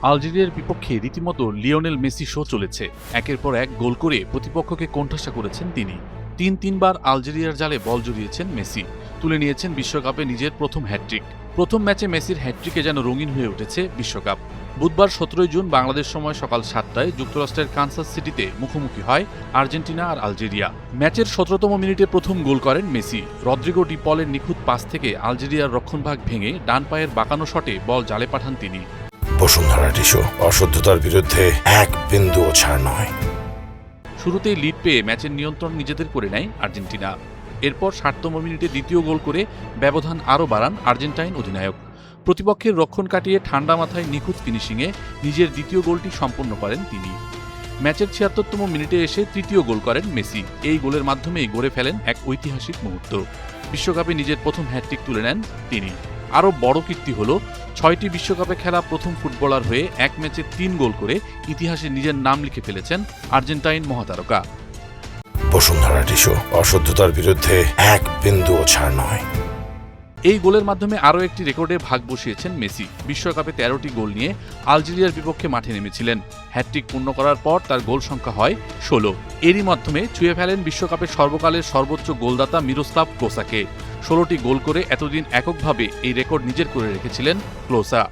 আলজেরিয়ার বিপক্ষে রীতিমতো Lionel Messi show চলেছে। একের পর এক গোল করে প্রতিপক্ষকে কোণঠাসা করেছেন তিনি। তিনবার আলজেরিয়ার জালে বল জড়িয়েছেন মেসি, তুলে নিয়েছেন বিশ্বকাপে নিজের প্রথম হ্যাটট্রিক। প্রথম ম্যাচে মেসির হ্যাটট্রিকে যেন রঙিন হয়ে উঠেছে বিশ্বকাপ। বুধবার ১৭ জুন বাংলাদেশ সময় সকাল ৭টায় যুক্তরাষ্ট্রের কানসাস সিটিতে মুখোমুখি হয় আর্জেন্টিনা আর আলজেরিয়া। ম্যাচের ১৭তম মিনিটে প্রথম গোল করেন মেসি। রদ্রিগো ডি পলের নিখুঁত পাস থেকে আলজেরিয়ার রক্ষণভাগ ভেঙে ডান পায়ের বাঁকানো শটে বল জালে পাঠান তিনি। বসুন্ধরা টিস্যু, অশুদ্ধতার বিরুদ্ধে এক বিন্দুও ছাড় নয়। শুরুতেই লিড পেয়ে ম্যাচের নিয়ন্ত্রণ নিজেদের করে নেয় আর্জেন্টিনা। এরপর ৬০তম মিনিটে দ্বিতীয় গোল করে ব্যবধান আরও বাড়ান আর্জেন্টাইন অধিনায়ক। প্রতিপক্ষের রক্ষণ কাটিয়ে ঠান্ডা মাথায় নিখুঁত ফিনিশিংয়ে নিজের দ্বিতীয় গোলটি সম্পন্ন করেন তিনি। ম্যাচের ৭৬তম মিনিটে এসে তৃতীয় গোল করেন মেসি। এই গোলের মাধ্যমেই গড়ে ফেলেন এক ঐতিহাসিক মুহূর্ত। বিশ্বকাপে নিজের প্রথম হ্যাটট্রিক তুলে নেন তিনি। আরও বড় কীর্তি হল ৬টি বিশ্বকাপে খেলা প্রথম ফুটবলার হয়ে এক ম্যাচে ৩ গোল করে ইতিহাসে নিজের নাম লিখে ফেলেছেন আর্জেন্টাইন মহাতারকা। বসুন্ধরা টিস্যু, অশুদ্ধতার বিরুদ্ধে এক বিন্দুও ছাড় নয়। এই গোলের মাধ্যমে আরও একটি রেকর্ডে ভাগ বসিয়েছেন মেসি। বিশ্বকাপে ১৩টি গোল নিয়ে আলজেরিয়ার বিপক্ষে মাঠে নেমেছিলেন। হ্যাটট্রিক পূর্ণ করার পর তার গোল সংখ্যা হয় ১৬। এরই মাধ্যমে ছুঁয়ে ফেলেন বিশ্বকাপের সর্বকালের সর্বোচ্চ গোলদাতা মিরোস্লাভ ক্লোসাকে। ১৬টি গোল করে এতদিন এককভাবে এই রেকর্ড নিজের করে রেখেছিলেন ক্লোসা।